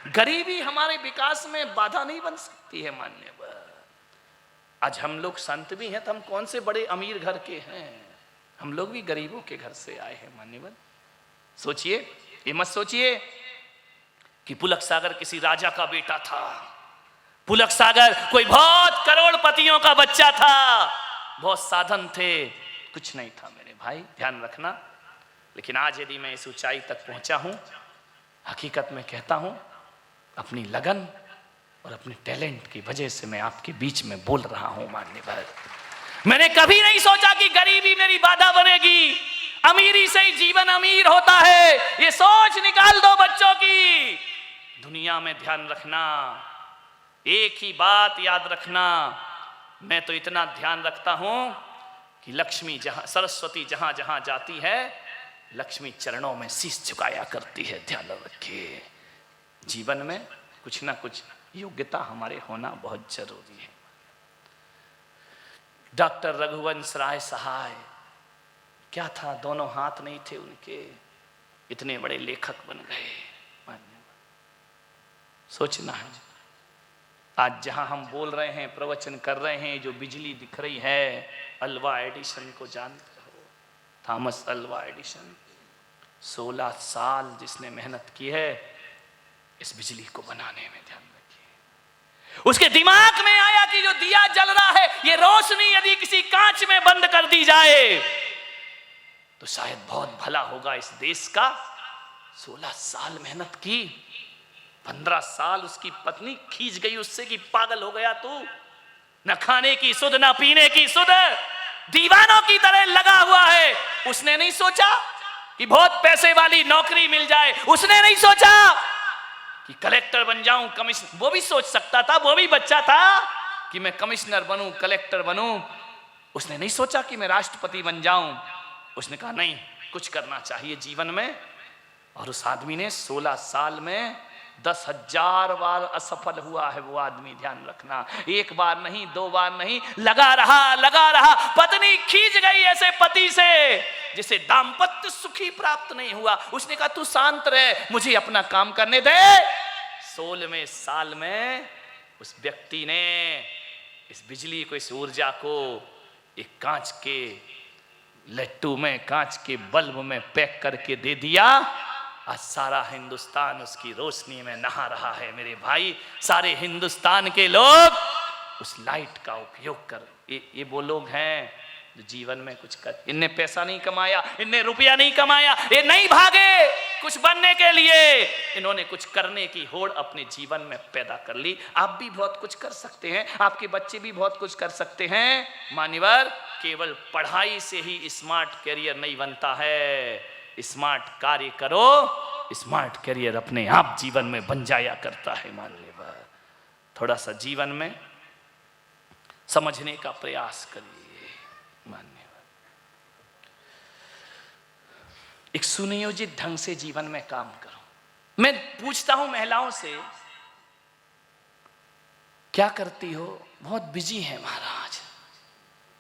गरीबी हमारे विकास में बाधा नहीं बन सकती है मान्यवर। आज हम लोग संत भी हैं तो हम कौन से बड़े अमीर घर के हैं, हम लोग भी गरीबों के घर से आए हैं मान्यवर। सोचिए, ये मत सोचिए कि पुलक सागर किसी राजा का बेटा था, पुलक सागर कोई बहुत करोड़पतियों का बच्चा था, बहुत साधन थे, कुछ नहीं था मेरे भाई, ध्यान रखना। लेकिन आज यदि मैं इस ऊंचाई तक पहुंचा हूं, हकीकत में कहता हूं अपनी लगन और अपने टैलेंट की वजह से मैं आपके बीच में बोल रहा हूं मान्यवर। मैंने कभी नहीं सोचा कि गरीबी मेरी बाधा बनेगी, अमीरी से ही जीवन अमीर होता है, ये सोच निकाल दो बच्चों की। दुनिया में ध्यान रखना, एक ही बात याद रखना, मैं तो इतना ध्यान रखता हूं कि लक्ष्मी जहां, सरस्वती जहां जहां जाती है, लक्ष्मी चरणों में शीश झुकाया करती है। ध्यान रखिए, जीवन में कुछ ना कुछ योग्यता हमारे होना बहुत जरूरी है। डॉक्टर रघुवंश राय सहाय क्या था, दोनों हाथ नहीं थे उनके, इतने बड़े लेखक बन गए। सोचना है, आज जहां हम बोल रहे हैं, प्रवचन कर रहे हैं, जो बिजली दिख रही है, अल्वा एडिसन को जानते हो, थॉमस अल्वा एडिसन, 16 साल जिसने मेहनत की है इस बिजली को बनाने में। ध्यान रखिए, उसके दिमाग में आया कि जो दिया जल रहा है, ये रोशनी यदि किसी कांच में बंद कर दी जाए तो शायद बहुत भला होगा इस देश का। 16 साल मेहनत की, 15 साल उसकी पत्नी खींच गई उससे कि पागल हो गया तू, न खाने की सुध न पीने की सुध, दीवानों की तरह लगा हुआ है। उसने नहीं सोचा कि बहुत पैसे वाली नौकरी मिल जाए, उसने नहीं सोचा कि कलेक्टर बन जाऊं, कमिश्नर, वो भी सोच सकता था, वो भी बच्चा था कि मैं कमिश्नर बनूं, कलेक्टर बनूं। उसने नहीं सोचा कि मैं राष्ट्रपति बन जाऊं। उसने कहा नहीं, कुछ करना चाहिए जीवन में। और उस आदमी ने 16 साल में 10,000 बार असफल हुआ है वो आदमी। ध्यान रखना, एक बार नहीं, 2 बार नहीं, लगा रहा। पत्नी खींच गई ऐसे पति से जिसे दाम्पत्य सुखी प्राप्त नहीं हुआ। उसने कहा तू शांत रह, मुझे अपना काम करने दे। 16वें साल में उस व्यक्ति ने इस बिजली को, इस ऊर्जा को एक कांच के लट्टू में, कांच के बल्ब में पैक करके दे दिया। आज सारा हिंदुस्तान उसकी रोशनी में नहा रहा है मेरे भाई। सारे हिंदुस्तान के लोग उस लाइट का उपयोग कर, ये वो लोग हैं जो जीवन में कुछ कर, इनने पैसा नहीं कमाया, इनने रुपया नहीं कमाया, ये नहीं भागे कुछ बनने के लिए, इन्होंने कुछ करने की होड़ अपने जीवन में पैदा कर ली। आप भी बहुत कुछ कर सकते हैं, आपके बच्चे भी बहुत कुछ कर सकते हैं मान्यवर। केवल पढ़ाई से ही स्मार्ट कैरियर नहीं बनता है, स्मार्ट कार्य करो, स्मार्ट कैरियर अपने आप जीवन में बन जाया करता है मान्यवर। थोड़ा सा जीवन में समझने का प्रयास करिए मान्यवर। एक सुनियोजित ढंग से जीवन में काम करो। मैं पूछता हूं महिलाओं से, क्या करती हो? बहुत बिजी है महाराज।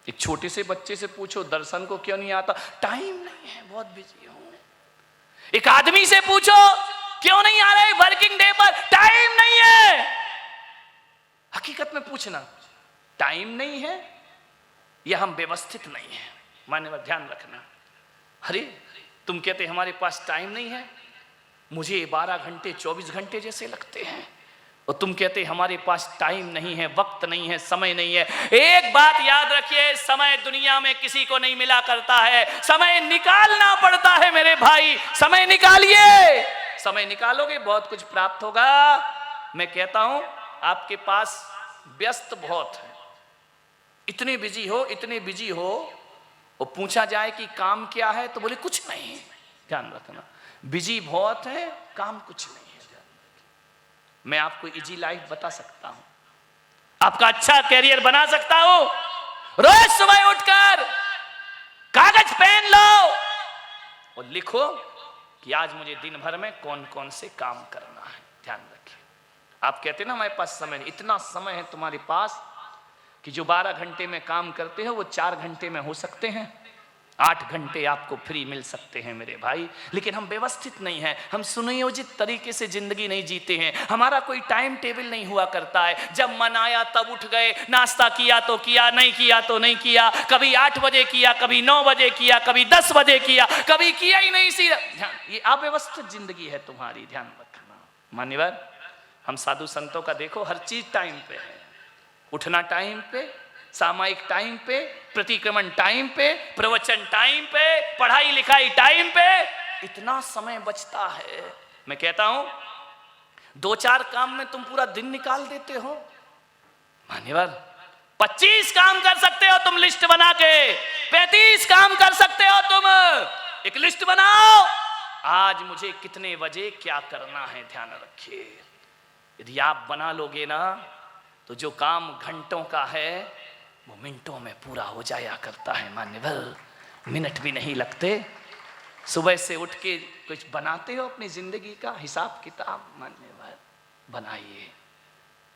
एक छोटे से बच्चे से पूछो दर्शन को क्यों नहीं आता, टाइम नहीं है, बहुत बिजी हूं। एक आदमी से पूछो क्यों नहीं आ रहे वर्किंग डे पर, टाइम नहीं है। हकीकत में पूछना, टाइम नहीं है या हम व्यवस्थित नहीं है मान्यवर। ध्यान रखना, अरे तुम कहते हमारे पास टाइम नहीं है, मुझे 12 घंटे 24 घंटे जैसे लगते हैं, और तुम कहते हमारे पास टाइम नहीं है, वक्त नहीं है, समय नहीं है। एक बात याद रखिए, समय दुनिया में किसी को नहीं मिला करता है, समय निकालना पड़ता है मेरे भाई। समय निकालिए, समय निकालोगे बहुत कुछ प्राप्त होगा। मैं कहता हूं आपके पास व्यस्त बहुत है, इतने बिजी हो, और पूछा जाए कि काम क्या है तो बोले कुछ नहीं। ध्यान रखना, बिजी बहुत है, काम कुछ नहीं है। मैं आपको इजी लाइफ बता सकता हूं, आपका अच्छा कैरियर बना सकता हूं। रोज सुबह उठकर कागज पेन लो और लिखो कि आज मुझे दिन भर में कौन कौन से काम करना है। ध्यान रखिए, आप कहते हैं ना हमारे पास समय नहीं, इतना समय है तुम्हारे पास कि जो 12 घंटे में काम करते हो वो 4 घंटे में हो सकते हैं। 8 घंटे आपको फ्री मिल सकते हैं मेरे भाई, लेकिन हम व्यवस्थित नहीं हैं, हम सुनियोजित तरीके से जिंदगी नहीं जीते हैं। हमारा कोई टाइम टेबल नहीं हुआ करता है। जब मन आया तब उठ गए, नाश्ता किया तो किया, नहीं किया तो नहीं किया। कभी 8 बजे किया, कभी 9 बजे किया, कभी 10 बजे किया, कभी किया ही नहीं। ये अव्यवस्थित जिंदगी है तुम्हारी, ध्यान रखना। मान्यवर, हम साधु संतों का देखो, हर चीज टाइम पे है। उठना टाइम पे, सामायिक टाइम पे, प्रतिक्रमण टाइम पे, प्रवचन टाइम पे, पढ़ाई लिखाई टाइम पे, इतना समय बचता है। मैं कहता हूं 2-4 काम में तुम पूरा दिन निकाल देते हो। मान्यवर, 25 काम कर सकते हो तुम लिस्ट बना के, 35 काम कर सकते हो तुम। एक लिस्ट बनाओ, आज मुझे कितने बजे क्या करना है, ध्यान रखिए। यदि आप बना लोगे ना, तो जो काम घंटों का है वो मिनटों में पूरा हो जाया करता है। मान्यवर, मिनट भी नहीं लगते। सुबह से उठ के कुछ बनाते हो अपनी जिंदगी का हिसाब किताब? मान्यवर, बनाइए।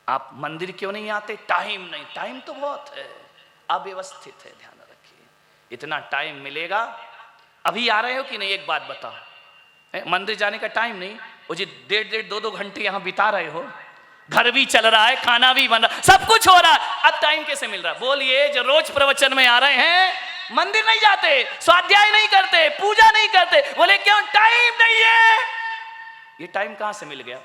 आप मंदिर क्यों नहीं आते? टाइम नहीं, टाइम तो बहुत है, अव्यवस्थित है, ध्यान रखिए। इतना टाइम मिलेगा। अभी आ रहे हो कि नहीं, एक बात बताओ, मंदिर जाने का टाइम नहीं, वो जी 1.5 2 घंटे यहाँ बिता रहे हो, घर भी चल रहा है, खाना भी बन रहा, सब कुछ हो रहा है, अब टाइम कैसे मिल रहा है? बोलिए। जो रोज प्रवचन में आ रहे हैं, मंदिर नहीं जाते, स्वाध्याय नहीं करते, पूजा नहीं करते, बोले क्यों? टाइम नहीं है। ये टाइम कहां से मिल गया?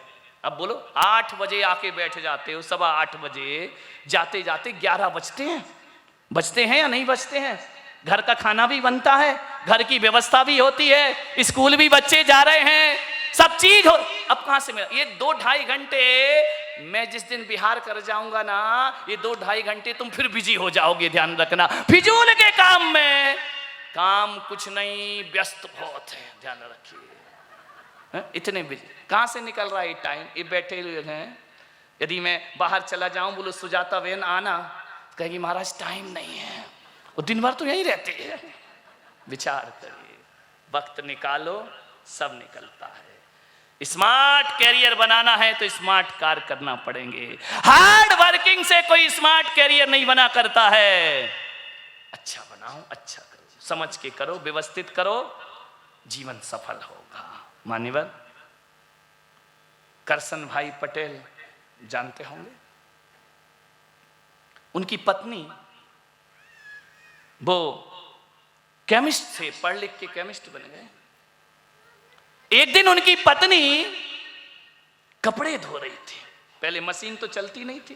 अब बोलो, 8 बजे आके बैठ जाते हो, 8:15 बजे, जाते जाते 11 बजते हैं या नहीं बजते हैं? घर का खाना भी बनता है, घर की व्यवस्था भी होती है, स्कूल भी बच्चे जा रहे हैं, सब चीज हो। अब कहां से मिला ये 2-2.5 घंटे? मैं जिस दिन बिहार कर जाऊंगा ना, ये 2-2.5 घंटे तुम फिर बिजी हो जाओगे, ध्यान रखना। फिजूल के काम में, काम कुछ नहीं, व्यस्त बहुत है, ध्यान रखिए। इतने बिजी कहां से निकल रहा है ये टाइम? ये बैठे हुए हैं। यदि मैं बाहर चला जाऊं, बोलो सुजाता बहन आना, कहेगी महाराज टाइम नहीं है, वो दिन भर तो यहीं रहते हैं। विचार करिए, वक्त निकालो, सब निकलता है। स्मार्ट कैरियर बनाना है तो स्मार्ट कार्य करना पड़ेंगे। हार्ड वर्किंग से कोई स्मार्ट कैरियर नहीं बना करता है। अच्छा बनाओ, अच्छा करो, समझ के करो, व्यवस्थित करो, जीवन सफल होगा। मान्यवर, करसन भाई पटेल जानते होंगे, उनकी पत्नी, वो केमिस्ट थे, पढ़ लिख के केमिस्ट बन गए। एक दिन उनकी पत्नी कपड़े धो रही थी, पहले मशीन तो चलती नहीं थी,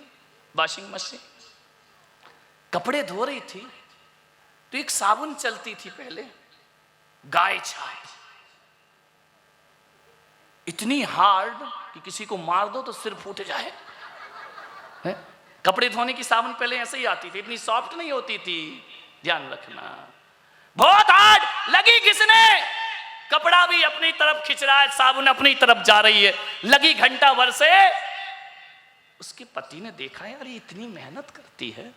वॉशिंग मशीन, कपड़े धो रही थी तो एक साबुन चलती थी पहले, गाय छाप, इतनी हार्ड कि किसी को मार दो तो सिर फूट जाए। कपड़े धोने की साबुन पहले ऐसे ही आती थी, इतनी सॉफ्ट नहीं होती थी, ध्यान रखना। बहुत हार्ड लगी, किसने? कपड़ा भी अपनी तरफ खिंच रहा है, साबुन अपनी तरफ जा रही है, लगी घंटा भर से। उसके पति ने देखा, यार ये इतनी मेहनत करती है,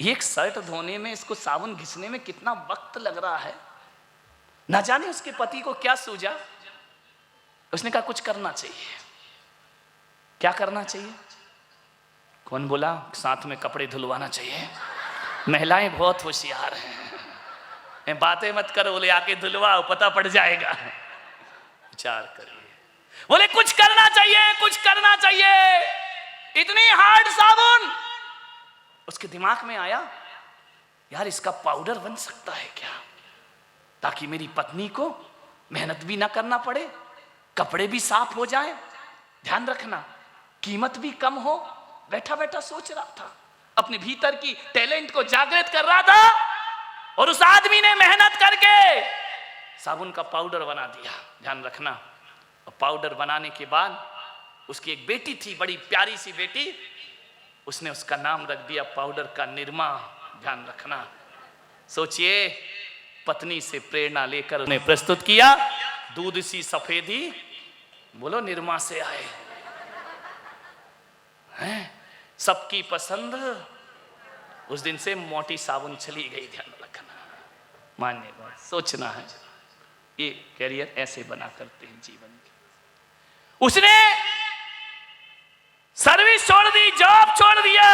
एक शर्ट धोने में इसको साबुन घिसने में कितना वक्त लग रहा है। ना जाने उसके पति को क्या सूझा, उसने कहा कुछ करना चाहिए। क्या करना चाहिए? कौन बोला? साथ में कपड़े धुलवाना चाहिए। महिलाएं बहुत होशियार हैं, बातें मत करो, बोले आके धुलवाओ, पता पड़ जाएगा। विचार करिए, बोले कुछ करना चाहिए, कुछ करना चाहिए। इतनी हार्ड साबुन, उसके दिमाग में आया, यार इसका पाउडर बन सकता है क्या, ताकि मेरी पत्नी को मेहनत भी ना करना पड़े, कपड़े भी साफ हो जाए। ध्यान रखना, कीमत भी कम हो। बैठा बैठा सोच रहा था, अपने भीतर की टैलेंट को जागृत कर रहा था, और उस आदमी ने मेहनत करके साबुन का पाउडर बना दिया। ध्यान रखना, और पाउडर बनाने के बाद उसकी एक बेटी थी, बड़ी प्यारी सी बेटी, उसने उसका नाम रख दिया पाउडर का निरमा। ध्यान रखना, सोचिए, पत्नी से प्रेरणा लेकर उन्हें प्रस्तुत किया, दूध सी सफेदी, बोलो निरमा से आए हैं, सबकी पसंद। उस दिन से मोटी साबुन चली गई। ध्यान रखना, मान्य बात, सोचना है, ये कैरियर ऐसे बना करते हैं जीवन के। उसने सर्विस छोड़ दी, जॉब छोड़ दिया,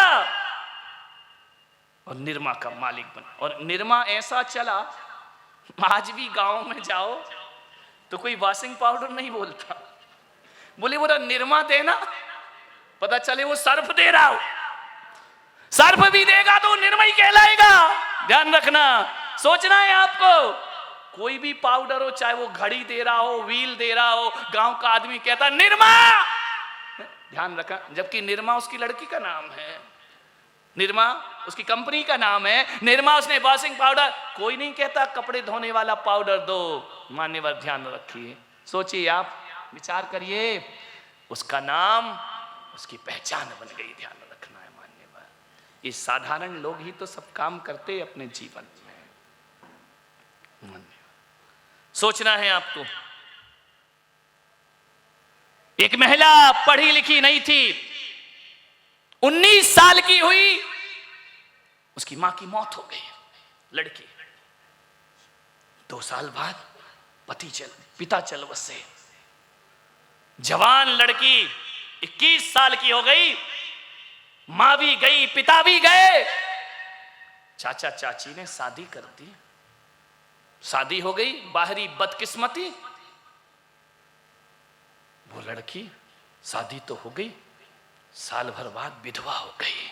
और और निरमा का मालिक बना। और निरमा ऐसा चला, आज भी गांव में जाओ तो कोई वॉशिंग पाउडर नहीं बोलता, बोले बोला निरमा देना, पता चले वो सर्फ दे रहा हो। सर्फ भी देगा तो निरमा ही कहलाएगा, ध्यान रखना। सोचना है आपको, कोई भी पाउडर हो, चाहे वो घड़ी दे रहा हो, व्हील दे रहा हो, गांव का आदमी कहता निरमा, ध्यान रखा। जबकि निरमा उसकी लड़की का नाम है, निरमा उसकी कंपनी का नाम है, निरमा उसने वॉशिंग पाउडर, कोई नहीं कहता कपड़े धोने वाला पाउडर दो। मान्यवर ध्यान रखिए, सोचिए, आप विचार करिए, उसका नाम उसकी पहचान बन गई, ध्यान रखना है मान्यवर। ये साधारण लोग ही तो सब काम करते अपने जीवन में, सोचना है आपको। एक महिला पढ़ी लिखी नहीं थी, 19 साल की हुई, उसकी मां की मौत हो गई, लड़की। 2 साल बाद पिता चल बसे। जवान लड़की 21 साल की हो गई, मां भी गई, पिता भी गए। चाचा चाची ने शादी कर दी, शादी हो गई, बाहरी बदकिस्मती। वो लड़की शादी तो हो गई, साल भर बाद विधवा हो गई।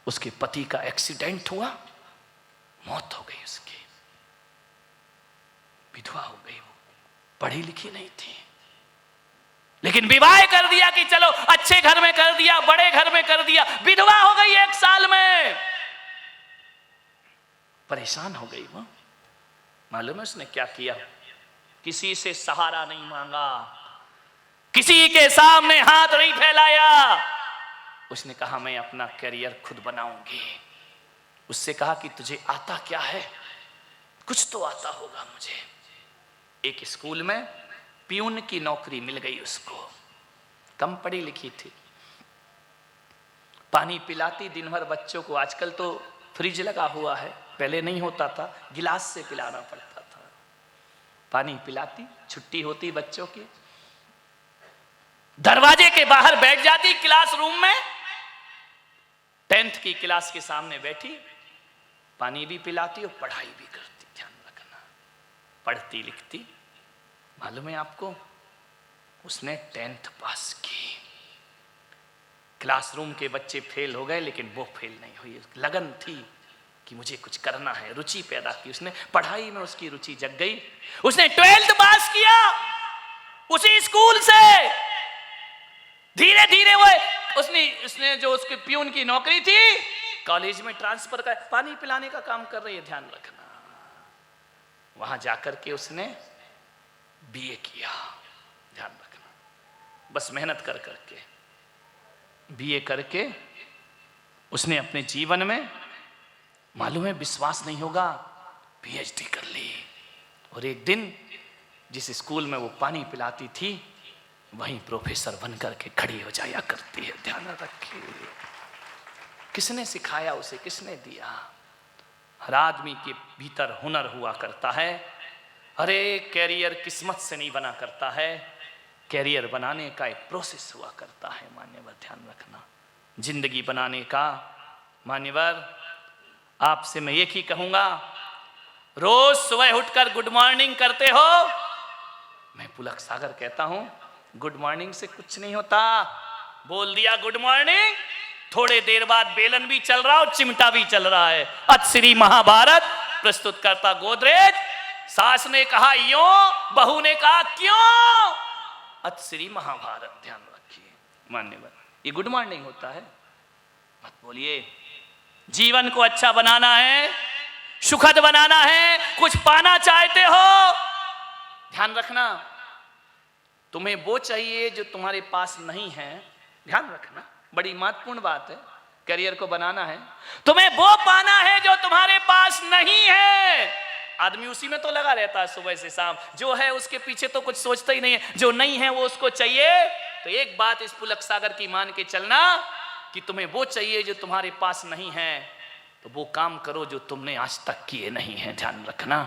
उसके पति का एक्सीडेंट हुआ, मौत हो गई उसकी, विधवा हो गई। वो पढ़ी लिखी नहीं थी, लेकिन विवाह कर दिया कि चलो अच्छे घर में कर दिया, बड़े घर में कर दिया, विधवा हो गई 1 साल में। परेशान हो गई वो। मालूम है उसने क्या किया? किसी से सहारा नहीं मांगा, किसी के सामने हाथ नहीं फैलाया। उसने कहा मैं अपना करियर खुद बनाऊंगी। उससे कहा कि तुझे आता क्या है? कुछ तो आता होगा मुझे। एक स्कूल में प्यून की नौकरी मिल गई उसको, कम पढ़ी लिखी थी। पानी पिलाती दिन भर बच्चों को। आजकल तो फ्रिज लगा हुआ है, पहले नहीं होता था, गिलास से पिलाना पड़ता था। पानी पिलाती, छुट्टी होती बच्चों की, दरवाजे के बाहर बैठ जाती क्लासरूम में, 10th की क्लास के सामने बैठी, पानी भी पिलाती और पढ़ाई भी करती। ध्यान रखना, पढ़ती लिखती। मालूम है आपको, उसने 10th पास की। क्लासरूम के बच्चे फेल हो गए, लेकिन वो फेल नहीं हुई। लगन थी कि मुझे कुछ करना है, रुचि पैदा की उसने, पढ़ाई में उसकी रुचि जग गई। उसने 12th पास किया उसी स्कूल से। धीरे धीरे वो उसने जो उसके प्यून की नौकरी थी, कॉलेज में ट्रांसफर कर, पानी पिलाने का काम कर रही है, ध्यान रखना। वहां जाकर के उसने बीए किया, ध्यान रखना। बस मेहनत कर करके बीए करके उसने अपने जीवन में, मालूम है विश्वास नहीं होगा, पीएचडी कर ली। और एक दिन जिस स्कूल में वो पानी पिलाती थी, वहीं प्रोफेसर बन करके खड़ी हो जाया करती है। ध्यान रखिए, किसने सिखाया उसे, किसने दिया? हर आदमी के भीतर हुनर हुआ करता है। अरे कैरियर किस्मत से नहीं बना करता है, कैरियर बनाने का एक प्रोसेस हुआ करता है। मान्यवर ध्यान रखना, जिंदगी बनाने का। मान्यवर आपसे मैं एक ही कहूंगा, रोज सुबह उठकर गुड मॉर्निंग करते हो? मैं पुलक सागर कहता हूं, गुड मॉर्निंग से कुछ नहीं होता। बोल दिया गुड मॉर्निंग, थोड़े देर बाद बेलन भी चल रहा और चिमटा भी चल रहा है। अत श्री महाभारत प्रस्तुत करता गोदरेज। सास ने कहा यों, बहू ने कहा क्यों? अत श्री महाभारत। ध्यान रखिए मान्यवर, ये गुड मॉर्निंग होता है। मत बोलिए। जीवन को अच्छा बनाना है, सुखद बनाना है, कुछ पाना चाहते हो, ध्यान रखना, तुम्हें वो चाहिए जो तुम्हारे पास नहीं है। ध्यान रखना, बड़ी महत्वपूर्ण बात है। करियर को बनाना है, तुम्हें वो पाना है जो तुम्हारे पास नहीं है। आदमी उसी में तो लगा रहता है सुबह से शाम, जो है उसके पीछे तो कुछ सोचता ही नहीं है, जो नहीं है वो उसको चाहिए। तो एक बात इस पुलक सागर की मान के चलना कि तुम्हें वो चाहिए जो तुम्हारे पास नहीं है, तो वो काम करो जो तुमने आज तक किए नहीं है। ध्यान रखना,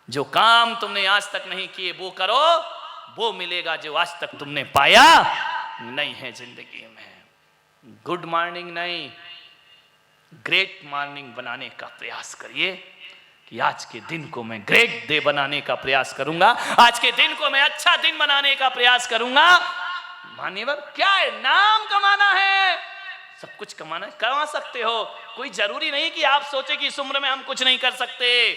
जो काम तुमने आज तक नहीं किए वो करो, वो मिलेगा जो आज तक तुमने पाया नहीं है जिंदगी में। गुड मॉर्निंग नहीं, ग्रेट मॉर्निंग बनाने का प्रयास करिए कि आज के दिन को मैं ग्रेट डे बनाने का प्रयास करूंगा, आज के दिन को मैं अच्छा दिन बनाने का प्रयास करूंगा। मान्यवर क्या है, नाम कमाना है, सब कुछ कमाना है, कमा सकते हो। कोई जरूरी नहीं कि आप सोचे कि इस उम्र में हम कुछ नहीं कर सकते।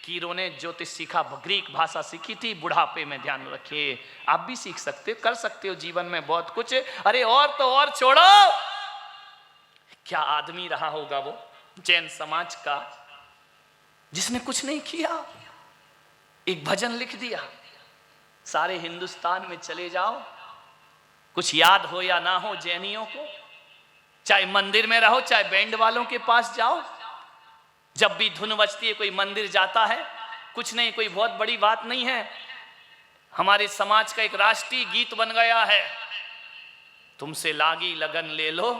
कीरों ने ज्योतिष सीखा, ग्रीक भाषा सीखी थी, बुढ़ापे में ध्यान रखिए आप भी सीख सकते हो, कर सकते हो जीवन में बहुत कुछ। अरे और तो और छोड़ो, क्या आदमी रहा होगा वो जैन समाज का जिसने कुछ नहीं किया, एक भजन लिख दिया, सारे हिंदुस्तान में चले जाओ, कुछ याद हो या ना हो जैनियों को, चाहे मंदिर में रहो चाहे बैंड वालों के पास जाओ, जब भी धुन बजती है कोई मंदिर जाता है, कुछ नहीं, कोई बहुत बड़ी बात नहीं है। हमारे समाज का एक राष्ट्रीय गीत बन गया है, तुमसे लागी लगन ले लो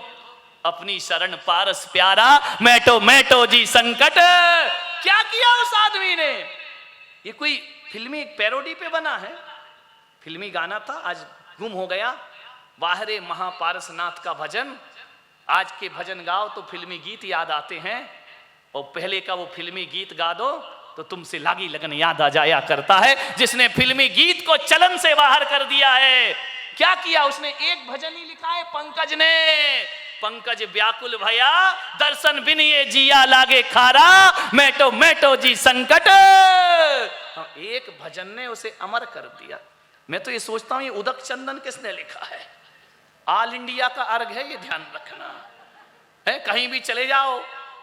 अपनी शरण पारस प्यारा, मैटो जी संकट। क्या किया उस आदमी ने? ये कोई फिल्मी एक पैरोडी पे बना है, फिल्मी गाना था, आज गुम हो गया। बाहरे महापारसनाथ का भजन, आज के भजन गाओ तो फिल्मी गीत याद आते हैं, और पहले का वो फिल्मी गीत गा दो तो तुमसे लागी लगन याद आ जाया करता है। जिसने फिल्मी गीत को चलन से बाहर कर दिया है, क्या किया उसने? एक भजन ही लिखा है पंकज ने, पंकज व्याकुल भया दर्शन बिन ये जिया लागे खारा, मैटो जी संकट। एक भजन ने उसे अमर कर दिया। मैं तो ये सोचता हूं ये उदक चंदन किसने लिखा है? ऑल इंडिया का अर्घ है, ये ध्यान रखना है। कहीं भी चले जाओ,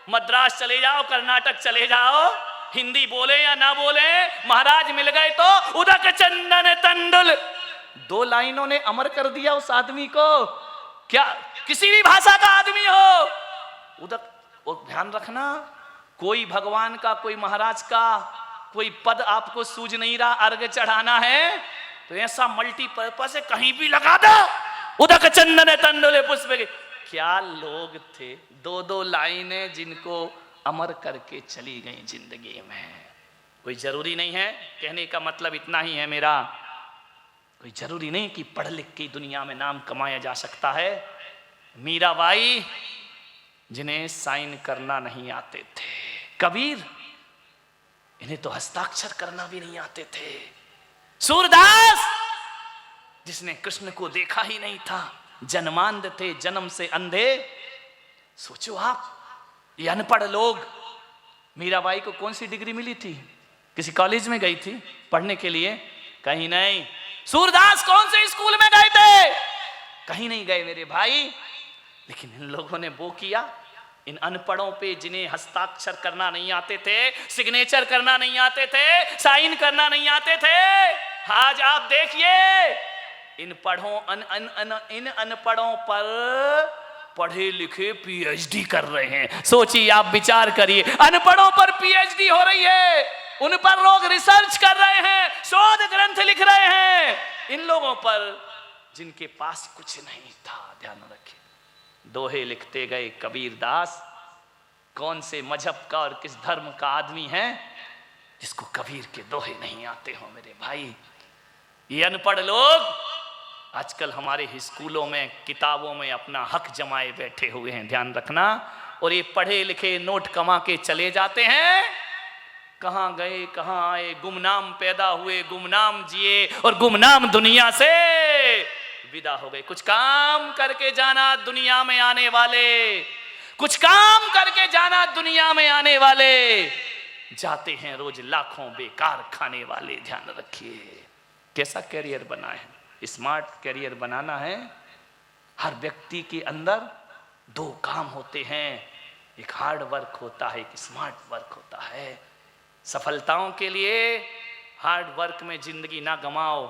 मद्रास चले जाओ, कर्नाटक चले जाओ, हिंदी बोले या ना बोले, महाराज मिल गए तो उदक चंदन तंडुल, दो लाइनों ने अमर कर दिया उस आदमी को। क्या किसी भी भाषा का आदमी हो, उदक, और ध्यान रखना, कोई भगवान का, कोई महाराज का कोई पद आपको सूझ नहीं रहा, अर्घ चढ़ाना है तो ऐसा मल्टीपर्पज है, कहीं भी लगा दो, उदक चंदन तंडुल पुष्प। क्या लोग थे, दो दो लाइनें जिनको अमर करके चली गई जिंदगी में। कोई जरूरी नहीं है, कहने का मतलब इतना ही है मेरा, कोई जरूरी नहीं कि पढ़ लिख के दुनिया में नाम कमाया जा सकता है। मीराबाई जिन्हें साइन करना नहीं आते थे, कबीर इन्हें तो हस्ताक्षर करना भी नहीं आते थे, सूरदास जिसने कृष्ण को देखा ही नहीं था, जन्मांध थे, जन्म से अंधे। सोचो आप, ये अनपढ़ लोग। मीराबाई को कौन सी डिग्री मिली थी? किसी कॉलेज में गई थी पढ़ने के लिए? कहीं नहीं। सूरदास कौन से स्कूल में गए थे? कहीं नहीं गए मेरे भाई। लेकिन इन लोगों ने वो किया, इन अनपढ़ों पे जिन्हें हस्ताक्षर करना नहीं आते थे, सिग्नेचर करना नहीं आते थे, साइन करना नहीं आते थे, आज आप देखिए इन अनपढ़ों पर पढ़े लिखे पीएचडी कर रहे हैं। सोचिए, आप विचार करिए, अनपढ़ों पर पीएचडी हो रही है, उन पर लोग रिसर्च कर रहे हैं, शोध ग्रंथ लिख रहे हैं, इन लोगों पर जिनके पास कुछ नहीं था। ध्यान रखिए, दोहे लिखते गए कबीर दास। कौन से मजहब का और किस धर्म का आदमी है जिसको कबीर के दोहे नहीं आते हो मेरे भाई? ये अनपढ़ लोग आजकल हमारे स्कूलों में, किताबों में अपना हक जमाए बैठे हुए हैं, ध्यान रखना। और ये पढ़े लिखे नोट कमा के चले जाते हैं, कहां गए कहां आए, गुमनाम पैदा हुए, गुमनाम जिए और गुमनाम दुनिया से विदा हो गए। कुछ काम करके जाना दुनिया में आने वाले, कुछ काम करके जाना दुनिया में आने वाले, जाते हैं रोज लाखों बेकार खाने वाले। ध्यान रखिए, कैसा कैरियर बनाए, स्मार्ट कैरियर बनाना है। हर व्यक्ति के अंदर दो काम होते हैं, एक हार्ड वर्क होता है, एक स्मार्ट वर्क होता है। सफलताओं के लिए हार्ड वर्क में जिंदगी ना गमाओ,